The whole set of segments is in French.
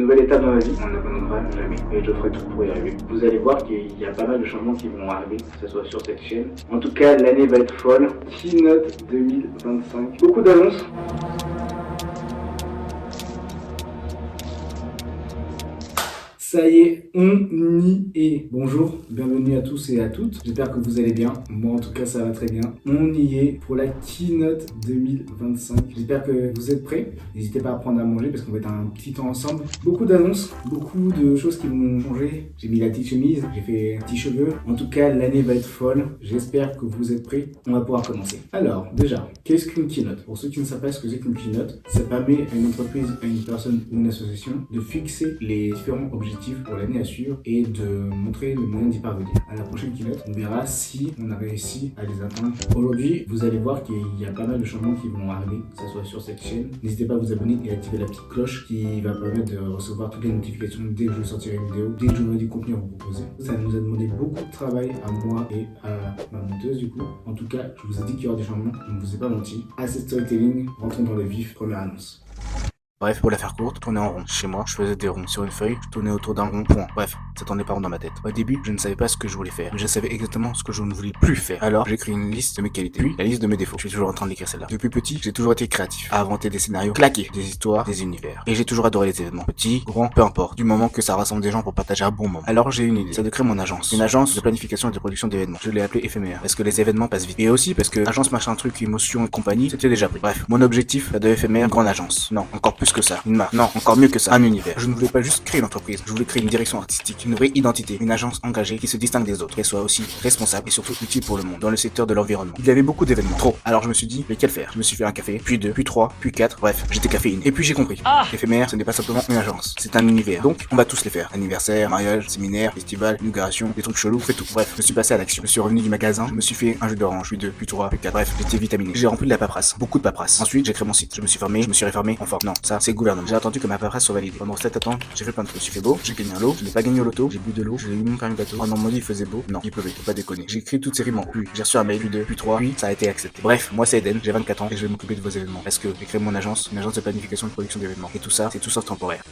nouvelle étape dans la vie, on n'abandonnera jamais. Et je ferai tout pour y arriver. Vous allez voir qu'il y a pas mal de changements qui vont arriver, que ce soit sur cette chaîne. En tout cas, l'année va être folle. Keynote 2025. Beaucoup d'annonces. Ça y est, on y est. Bonjour, bienvenue à tous et à toutes. J'espère que vous allez bien. Moi, en tout cas, ça va très bien. On y est pour la Keynote 2025. J'espère que vous êtes prêts. N'hésitez pas à prendre à manger parce qu'on va être un petit temps ensemble. Beaucoup d'annonces, beaucoup de choses qui vont changer. J'ai mis la petite chemise, j'ai fait petits cheveux. En tout cas, l'année va être folle. J'espère que vous êtes prêts. On va pouvoir commencer. Alors, déjà, qu'est-ce qu'une Keynote? Pour ceux qui ne savent pas ce que c'est qu'une Keynote, ça permet à une entreprise, à une personne ou une association de fixer les différents objectifs pour l'année à suivre et de montrer le moyen d'y parvenir. À la prochaine keynote, on verra si on a réussi à les atteindre. Aujourd'hui, vous allez voir qu'il y a pas mal de changements qui vont arriver, que ce soit sur cette chaîne. N'hésitez pas à vous abonner et activer la petite cloche qui va permettre de recevoir toutes les notifications dès que je sortirai une vidéo, dès que j'aurai du contenu à vous proposer. Ça nous a demandé beaucoup de travail à moi et à ma monteuse du coup. En tout cas, je vous ai dit qu'il y aura des changements, je ne vous ai pas menti. Assez de storytelling, rentrons dans le vif, première annonce. Bref, pour la faire courte, je tournais en rond. Chez moi, je faisais des ronds sur une feuille, je tournais autour d'un rond, point. Bref, ça tournait pas rond dans ma tête. Au début, je ne savais pas ce que je voulais faire, mais je savais exactement ce que je ne voulais plus faire. Alors, j'ai créé une liste de mes qualités, puis la liste de mes défauts. Je suis toujours en train d'écrire celle-là. Depuis petit, j'ai toujours été créatif, à inventer des scénarios claqués, des histoires, des univers. Et j'ai toujours adoré les événements. Petits, grands, peu importe, du moment que ça rassemble des gens pour partager un bon moment. Alors, j'ai une idée, c'est de créer mon agence. Une agence de planification et de production d'événements. Je l'ai appelée éphémère, parce que les événements passent vite. Et aussi parce que agence machin truc, émotion et compagnie, c'était déjà pris. Bref, mon objectif, de éphémère, grande agence. Non, encore plus que ça. Une marque. Non, encore mieux que ça, un univers. Je ne voulais pas juste créer une entreprise, je voulais créer une direction artistique, une vraie identité, une agence engagée qui se distingue des autres, qu'elle soit aussi responsable et surtout utile pour le monde, dans le secteur de l'environnement. Il y avait beaucoup d'événements, trop. Alors je me suis dit, lesquels faire? Je me suis fait un café, puis deux, puis trois, puis quatre, bref, j'étais caféine. Et puis j'ai compris. Éphémère, ce n'est pas simplement une agence, c'est un univers. Donc, on va tous les faire. Anniversaire, mariage, séminaire, festival, inauguration, des trucs chelous, fait tout. Bref, je me suis passé à l'action. Je suis revenu du magasin, je me suis fait un jus d'orange, puis deux, puis trois, puis quatre. Bref, j'étais vitaminé. J'ai rempli de la paperasse, beaucoup de paperasse. Ensuite, j'ai créé mon site. Je me suis fermé, je me suis réformé, enfin, non, ça, c'est le gouvernement. J'ai attendu que ma paperasse soit validée. Pendant cette attente, j'ai fait plein de trucs. Je me suis fait beau, j'ai gagné un lot, je n'ai pas gagné au loto, j'ai bu de l'eau, j'ai eu mon permis bateau. En Normandie, il faisait beau. Non, il pleuvait, faut pas déconner. J'ai écrit toutes ces rimes en puis j'ai reçu un mail, puis deux, puis trois, puis ça a été accepté. Bref, moi c'est Eden, j'ai 24 ans et je vais m'occuper de vos événements. Parce que j'ai créé mon agence, une agence de planification et de production d'événements. Et tout ça, c'est tout sauf temporaire.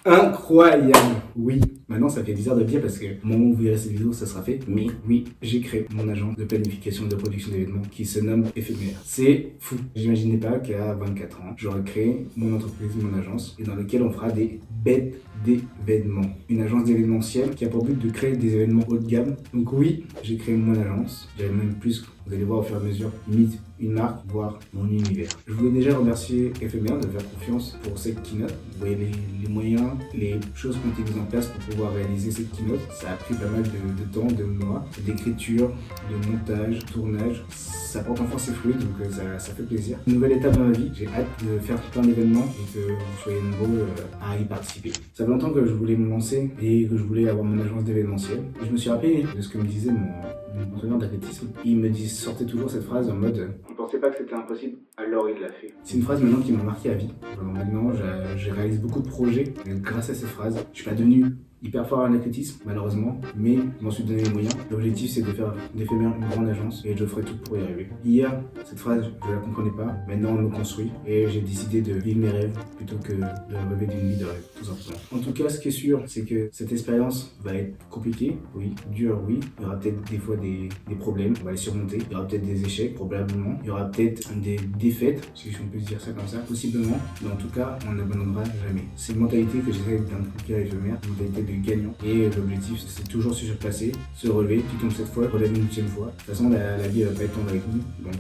Incroyable. Oui, maintenant ça fait bizarre de le dire parce que au moment où vous verrez cette vidéo, ça sera fait. Mais oui, j'ai créé mon agence de planification et de production d'événements qui se nomme Éphémère. C'est fou. J'imaginais pas qu'à 24 ans, j'aurais créé mon entreprise, mon agence, et dans laquelle on fera des bêtes d'événements. Une agence d'événementiel qui a pour but de créer des événements haut de gamme. Donc oui, j'ai créé mon agence. J'avais même plus, vous allez voir au fur et à mesure, limite une marque, voire mon univers. Je voulais déjà remercier Éphémère de faire confiance pour cette keynote. Vous voyez les moyens, les choses qui ont été mises en place pour pouvoir réaliser cette keynote. Ça a pris pas mal de temps, de mois, d'écriture, de montage, tournage. Ça porte enfin ses fruits, donc ça fait plaisir. Une nouvelle étape dans ma vie, j'ai hâte de faire plein d'événements et que vous soyez nombreux à y participer. Ça fait longtemps que je voulais me lancer et que je voulais avoir mon agence d'événementiel. Et je me suis rappelé de ce que me disait mon entraîneur d'athlétisme. Il me sortait toujours cette phrase en mode « Il pensait pas que c'était impossible, alors il l'a fait ». C'est une phrase maintenant qui m'a marqué à vie. Maintenant, je réalise beaucoup de projets grâce à cette phrase. Je suis pas devenu hyper fort en athlétisme, malheureusement, mais je m'en suis donné les moyens. L'objectif, c'est de faire d'Éphémère une grande agence et je ferai tout pour y arriver. Hier, cette phrase, je la comprenais pas. Maintenant, on me construit et j'ai décidé de vivre mes rêves plutôt que de rêver d'une vie de rêve, tout simplement. En tout cas, ce qui est sûr, c'est que cette expérience va être compliquée, oui, dure, oui. Il y aura peut-être des fois des problèmes, on va les surmonter. Il y aura peut-être des échecs, probablement. Il y aura peut-être des défaites, si on peut se dire ça comme ça, possiblement. Mais en tout cas, on n'abandonnera jamais. C'est une mentalité que j'essaie d'inculquer à Éphémère, une mentalité de gagnant. Et l'objectif, c'est toujours se surpasser, se relever, puis comme cette fois, relever une 8e fois. De toute façon, la vie va pas être tendre avec nous, donc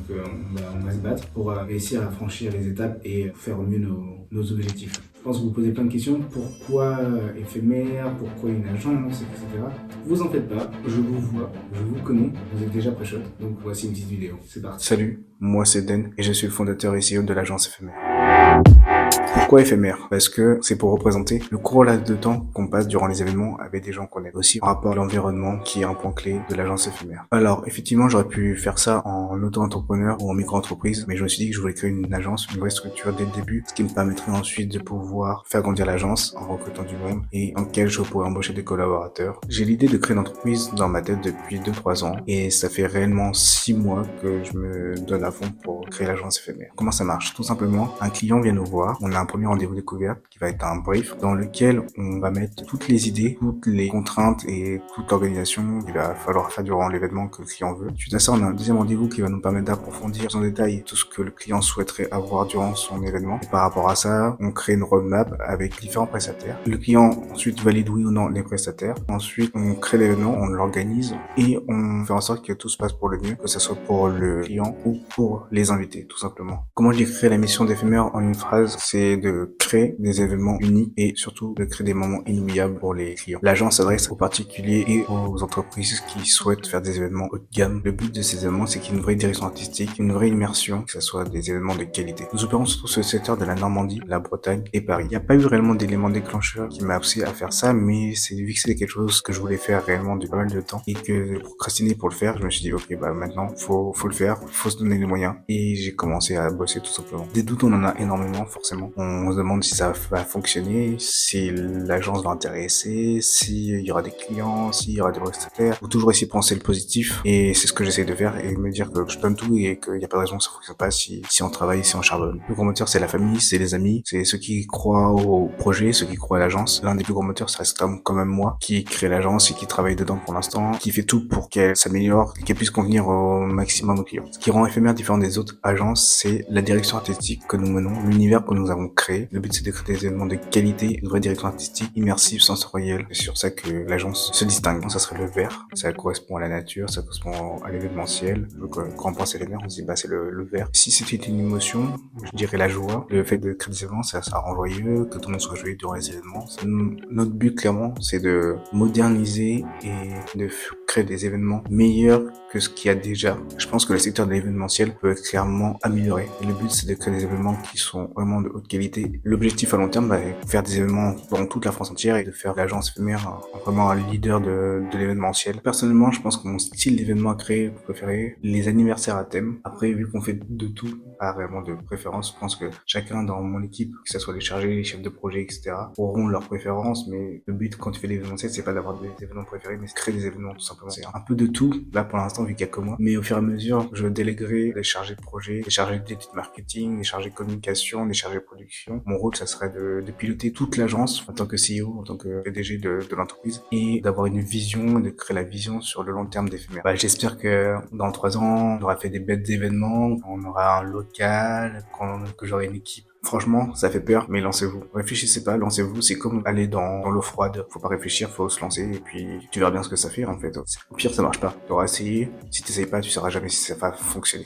on va se battre pour réussir à franchir les étapes et faire au mieux nos objectifs. Je pense que vous posez plein de questions. Pourquoi Éphémère? Pourquoi une agence, etc. Vous en faites pas, je vous vois, je vous connais, vous êtes déjà pré-shot, donc voici une petite vidéo. C'est parti. Salut, moi c'est Eden et je suis le fondateur et CEO de l'agence Éphémère. Pourquoi éphémère? Parce que c'est pour représenter le gros laps de temps qu'on passe durant les événements avec des gens qu'on aime. Aussi, par rapport à l'environnement qui est un point clé de l'agence éphémère. Alors, effectivement, j'aurais pu faire ça en auto-entrepreneur ou en micro-entreprise, mais je me suis dit que je voulais créer une agence, une vraie structure dès le début, ce qui me permettrait ensuite de pouvoir faire grandir l'agence en recrutant du monde et en lequel je pourrais embaucher des collaborateurs. J'ai l'idée de créer une entreprise dans ma tête depuis 2-3 ans et ça fait réellement 6 mois que je me donne à fond pour créer l'agence éphémère. Comment ça marche? Tout simplement, un client client vient nous voir, on a un premier rendez-vous découverte qui va être un brief dans lequel on va mettre toutes les idées, toutes les contraintes et toute l'organisation qu'il va falloir faire durant l'événement que le client veut. Suite à ça, on a un deuxième rendez-vous qui va nous permettre d'approfondir en détail tout ce que le client souhaiterait avoir durant son événement. Et par rapport à ça, on crée une roadmap avec différents prestataires. Le client ensuite valide oui ou non les prestataires. Ensuite, on crée l'événement, on l'organise et on fait en sorte que tout se passe pour le mieux, que ce soit pour le client ou pour les invités, tout simplement. Comment je décrirais la mission d'éphémère en une phrase? C'est de créer des événements uniques et surtout de créer des moments inoubliables pour les clients. L'agence s'adresse aux particuliers et aux entreprises qui souhaitent faire des événements haut de gamme. Le but de ces événements, c'est qu'il y ait une vraie direction artistique, une vraie immersion, que ce soit des événements de qualité. Nous opérons surtout sur le secteur de la Normandie, la Bretagne et Paris. Il n'y a pas eu réellement d'élément déclencheur qui m'a poussé à faire ça, mais c'est vu que c'était quelque chose que je voulais faire réellement depuis pas mal de temps et que j'ai procrastiné pour le faire, je me suis dit ok maintenant faut le faire, faut se donner les moyens et j'ai commencé à bosser tout simplement. Des doutes on en a énormément forcément. On se demande si ça va fonctionner, si l'agence va intéresser, s'il y aura des clients, s'il y aura des prestataires. Faut toujours essayer de penser le positif et c'est ce que j'essaie de faire et me dire que je donne tout et qu'il n'y a pas de raison que ça fonctionne pas si on travaille, si on charbonne. Le gros moteur c'est la famille, c'est les amis, c'est ceux qui croient au projet, ceux qui croient à l'agence. L'un des plus gros moteurs ça reste quand même moi qui crée l'agence et qui travaille dedans pour l'instant, qui fait tout pour qu'elle s'améliore et qu'elle puisse convenir au maximum aux clients. Ce qui rend éphémère différent des autres agences, c'est la direction artistique que nous menons, l'univers que nous avons créé. Le but c'est de créer des événements de qualité, une vraie direction artistique, immersive, sensorielle. C'est sur ça que l'agence se distingue. Ça serait le vert, ça correspond à la nature, ça correspond à l'événementiel. Donc quand on pense à l'événement, on se dit bah c'est le vert. Si c'était une émotion, je dirais la joie. Le fait de créer des événements, ça rend joyeux, que tout le monde soit joyeux durant les événements. Notre but clairement, c'est de moderniser et de créer des événements meilleurs que ce qu'il y a déjà. Je pense que le secteur de l'événementiel peut être clairement amélioré. Et le but, c'est de créer des événements qui sont vraiment de haute qualité. L'objectif à long terme, est de faire des événements dans toute la France entière et de faire l'agence éphémère vraiment un leader de l'événementiel. Personnellement, je pense que mon style d'événement à créer préféré, les anniversaires à thème. Après, vu qu'on fait de tout, pas vraiment de préférence, je pense que chacun dans mon équipe, que ce soit les chargés, les chefs de projet, etc., auront leurs préférences, mais le but quand tu fais l'événementiel, c'est pas d'avoir des événements préférés, mais c'est de créer des événements tout simplement. C'est un peu de tout, là pour l'instant, vu qu'il y a que moi, mais au fur et à mesure, je déléguerai les chargés de projet, les chargés d'études marketing, les chargés de communication, les chargés de production. Mon rôle, ça serait de piloter toute l'agence en tant que CEO, en tant que PDG de l'entreprise et d'avoir une vision, de créer la vision sur le long terme d'éphémère. J'espère que dans 3 ans, on aura fait des bêtes d'événements, on aura un local, que j'aurai une équipe. Franchement, ça fait peur, mais lancez-vous. Réfléchissez pas, lancez-vous. C'est comme aller dans l'eau froide. Faut pas réfléchir, faut se lancer et puis tu verras bien ce que ça fait en fait. Au pire, ça marche pas. Tu auras essayé. Si t'essayes pas, tu sauras jamais si ça va fonctionner.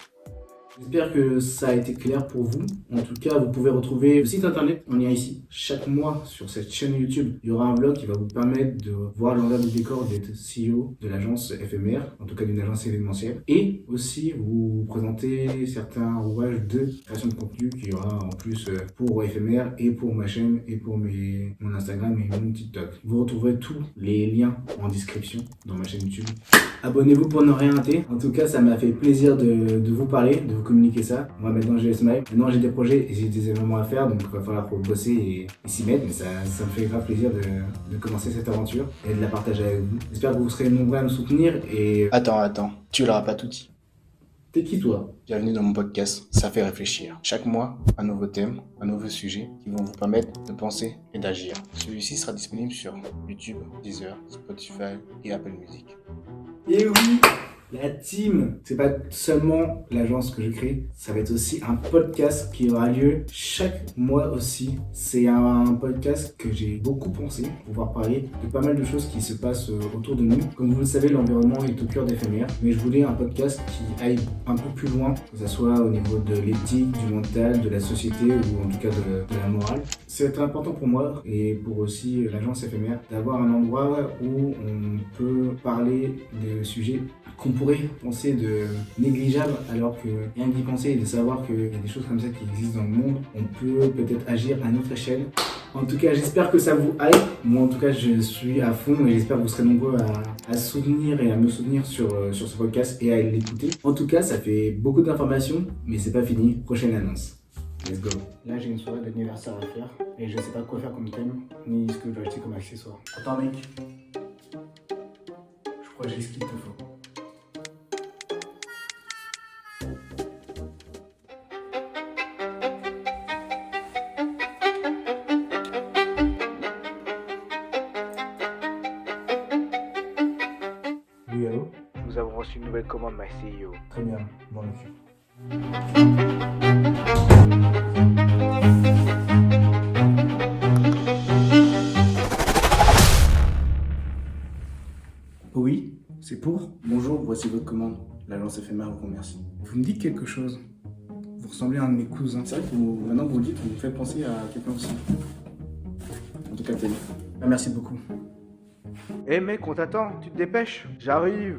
J'espère que ça a été clair pour vous. En tout cas, vous pouvez retrouver le site internet en lien ici. Chaque mois, sur cette chaîne YouTube, il y aura un vlog qui va vous permettre de voir l'envers du décor d'être CEO de l'agence éphémère, en tout cas d'une agence événementielle. Et aussi vous présenter certains rouages de création de contenu qu'il y aura en plus pour éphémère et pour ma chaîne et pour mon Instagram et mon TikTok. Vous retrouverez tous les liens en description dans ma chaîne YouTube. Abonnez-vous pour ne rien rater. En tout cas, ça m'a fait plaisir de vous parler, de vous communiquer ça. Moi, maintenant, j'ai Smile. Maintenant, j'ai des projets et j'ai des événements à faire, donc il va falloir bosser et s'y mettre. Mais ça me fait grave plaisir de commencer cette aventure et de la partager avec vous. J'espère que vous serez nombreux à me soutenir et... Attends, tu l'auras pas tout dit. T'es qui, toi? Bienvenue dans mon podcast, ça fait réfléchir. Chaque mois, un nouveau thème, un nouveau sujet qui vont vous permettre de penser et d'agir. Celui-ci sera disponible sur YouTube, Deezer, Spotify et Apple Music. Et oui, la team, c'est pas seulement l'agence que je crée, ça va être aussi un podcast qui aura lieu chaque mois aussi. C'est un podcast que j'ai beaucoup pensé pour pouvoir parler de pas mal de choses qui se passent autour de nous. Comme vous le savez, l'environnement est au cœur d'éphémère, mais je voulais un podcast qui aille un peu plus loin, que ce soit au niveau de l'éthique, du mental, de la société ou en tout cas de la morale. C'est important pour moi et pour aussi l'agence éphémère d'avoir un endroit où on peut parler de sujets qu'on pourrait penser de négligeables alors que rien d'y penser et de savoir qu'il y a des choses comme ça qui existent dans le monde, on peut peut-être agir à notre échelle. En tout cas, j'espère que ça vous aille. Moi, en tout cas, je suis à fond et j'espère que vous serez nombreux à soutenir et à me soutenir sur ce podcast et à l'écouter. En tout cas, ça fait beaucoup d'informations, mais c'est pas fini. Prochaine annonce. Let's go. Là, j'ai une soirée d'anniversaire à faire et je sais pas quoi faire comme thème, ni ce que je dois acheter comme accessoire. Attends, mec. Je crois que j'ai ce qu'il te faut. nous avons reçu une nouvelle commande, my CEO. Très bien, bon occupe. Oui, c'est pour. Bonjour, voici votre commande. L'agence éphémère vous remercie. Vous me dites quelque chose. Vous ressemblez à un de mes cousins. C'est vrai que maintenant que vous le dites, vous me faites penser à quelqu'un aussi. En tout cas, Penny. Ah, merci beaucoup. Eh mec, on t'attend, tu te dépêches. J'arrive.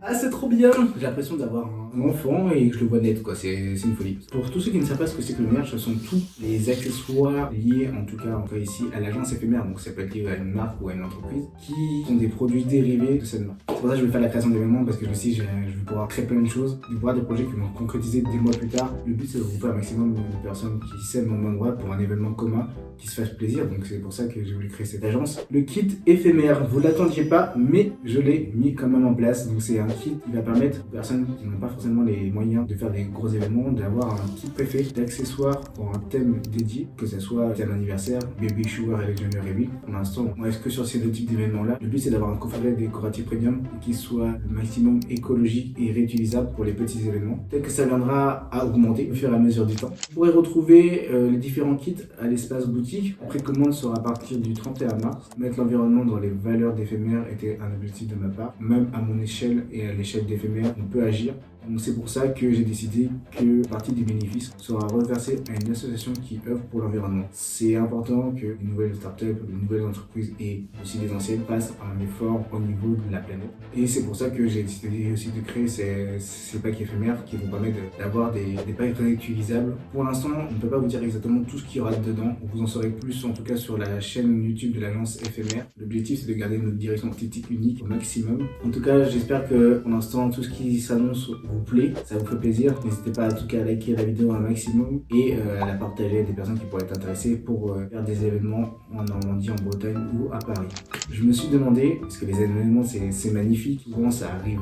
Ah, c'est trop bien! J'ai l'impression d'avoir un enfant et que je le vois net, quoi. C'est une folie. Pour tous ceux qui ne savent pas ce que c'est que le merch, ce sont tous les accessoires liés, en tout cas ici, à l'agence éphémère. Donc ça peut être lié à une marque ou à une entreprise, qui sont des produits dérivés de cette marque. C'est pour ça que je vais faire la création d'événements, parce que je me suis dit, je vais pouvoir créer plein de choses, de voir des projets qui vont concrétiser des mois plus tard. Le but, c'est de regrouper un maximum de personnes qui s'aiment au même endroit pour un événement commun, qui se fasse plaisir. Donc c'est pour ça que j'ai voulu créer cette agence. Le kit éphémère, vous l'attendiez pas, mais je l'ai mis quand même en place. Donc c'est un kit qui va permettre aux personnes qui n'ont pas forcément les moyens de faire des gros événements d'avoir un kit préfet d'accessoires pour un thème dédié, que ce soit thème anniversaire, baby shower et legendary reveal. Pour l'instant, on reste que sur ces deux types d'événements là. Le but, c'est d'avoir un coffret décoratif premium qui soit le maximum écologique et réutilisable pour les petits événements. Peut-être que ça viendra à augmenter au fur et à mesure du temps. Vous pourrez retrouver les différents kits à l'espace boutique. La précommande sera à partir du 31 mars. Mettre l'environnement dans les valeurs d'éphémère était un objectif de ma part. Même à mon échelle et à l'échelle d'éphémère, on peut agir. Donc c'est pour ça que j'ai décidé que partie du bénéfice sera reversée à une association qui œuvre pour l'environnement. C'est important que les nouvelles startups, les nouvelles entreprises et aussi les anciennes fassent un effort au niveau de la planète. Et c'est pour ça que j'ai décidé aussi de créer ces packs éphémères qui vont permettre d'avoir des packs réutilisables. Pour l'instant, on ne peut pas vous dire exactement tout ce qu'il y aura dedans. Vous en saurez plus en tout cas sur la chaîne YouTube de l'agence éphémère. L'objectif, c'est de garder notre direction artistique unique au maximum. En tout cas, j'espère que pour l'instant, tout ce qui s'annonce vous plaît, ça vous fait plaisir. N'hésitez pas en tout cas à liker la vidéo un maximum et à la partager à des personnes qui pourraient être intéressées pour faire des événements en Normandie, en Bretagne ou à Paris. Je me suis demandé, parce que les événements c'est magnifique, souvent ça arrive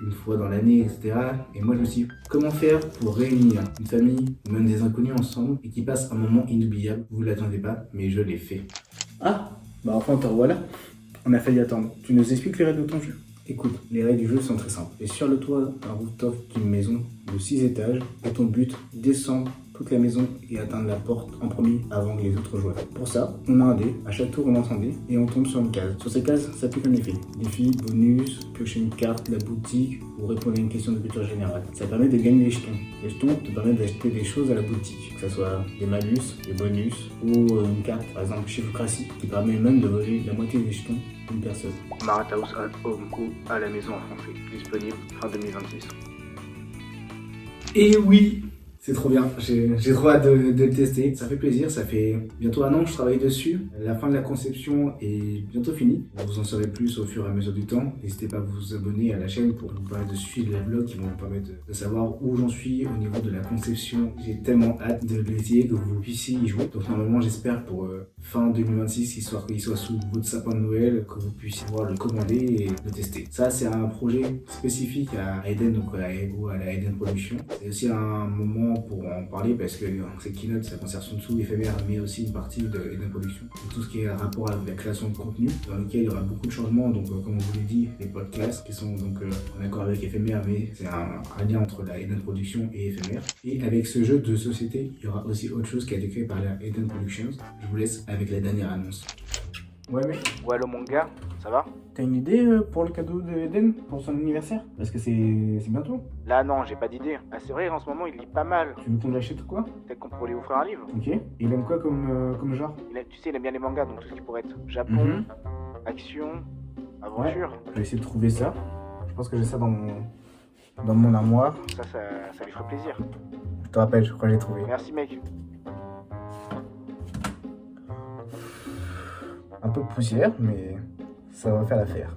une fois dans l'année, etc. Et moi je me suis dit, comment faire pour réunir une famille ou même des inconnus ensemble et qui passent un moment inoubliable. Vous ne l'attendez pas, mais je l'ai fait. Ah, bah enfin te revoilà. On a failli attendre. Tu nous expliques les règles de ton jeu? Écoute, les règles du jeu sont très simples. Tu es sur le toit d'un rooftop d'une maison de 6 étages et ton but, descendre toute la maison et atteindre la porte en premier avant que les autres joueurs. Pour ça, on a un dé, à chaque tour on lance un dé et on tombe sur une case. Sur ces cases, ça pique un défi. Défi, bonus, piocher une carte, la boutique ou répondre à une question de culture générale. Ça permet de gagner des jetons. Les jetons te permettent d'acheter des choses à la boutique, que ce soit des malus, des bonus ou une carte, par exemple chiffrocratie, qui permet même de voler la moitié des jetons d'une personne. Marat House at Home ou à la maison en français. Disponible fin 2026. Et oui, c'est trop bien, j'ai trop hâte de le tester. Ça fait plaisir, ça fait bientôt 1 an que je travaille dessus. La fin de la conception est bientôt finie. Vous en saurez plus au fur et à mesure du temps. N'hésitez pas à vous abonner à la chaîne pour vous permettre de suivre les vlogs qui vont vous permettre de savoir où j'en suis au niveau de la conception. J'ai tellement hâte de l'essayer, que vous puissiez y jouer. Donc normalement j'espère pour fin 2026, histoire qu'il soit sous votre sapin de Noël, que vous puissiez pouvoir le commander et le tester. Ça c'est un projet spécifique à Eden, donc à la Eden Production. C'est aussi un moment pour en parler parce que ces keynotes ça concerne surtout éphémère mais aussi une partie de Eden Production, tout ce qui est rapport avec la création de contenu dans lequel il y aura beaucoup de changements. Donc comme on vous l'a dit, les podcasts qui sont donc en accord avec éphémère, mais c'est un lien entre la Eden Production et éphémère. Et avec ce jeu de société, il y aura aussi autre chose qui a été créé par la Eden Productions. Je vous laisse avec la dernière annonce. Ouais mec. Ouais, allô mon gars, ça va? T'as une idée pour le cadeau de Eden pour son anniversaire? Parce que c'est bientôt. Là non, j'ai pas d'idée. Ah c'est vrai, en ce moment il lit pas mal. Tu veux qu'on l'achète ou quoi? Peut-être qu'on pourrait lui offrir un livre. Ok. Il aime quoi comme genre? Tu sais, il aime bien les mangas, donc tout ce qui pourrait être Japon, action, aventure. Ouais. Je vais essayer de trouver ça. Je pense que j'ai ça dans mon armoire. Ça lui ferait plaisir. Je te rappelle, je crois que j'ai trouvé. Merci mec. Un peu de poussière, mais ça va faire l'affaire.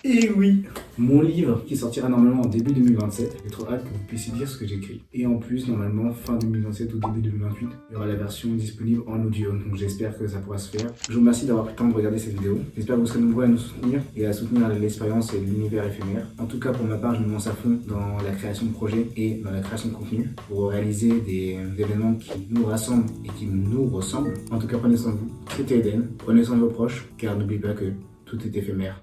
Et oui, mon livre qui sortira normalement en début 2027. J'ai trop hâte que vous puissiez lire ce que j'écris. Et en plus, normalement, fin 2027 ou début 2028, il y aura la version disponible en audio. Donc j'espère que ça pourra se faire. Je vous remercie d'avoir pris le temps de regarder cette vidéo. J'espère que vous serez nombreux à nous soutenir et à soutenir l'expérience et l'univers éphémère. En tout cas, pour ma part, je me lance à fond dans la création de projets et dans la création de contenu pour réaliser des événements qui nous rassemblent et qui nous ressemblent. En tout cas, prenez soin de vous. C'était Eden. Prenez soin de vos proches, car n'oubliez pas que tout est éphémère.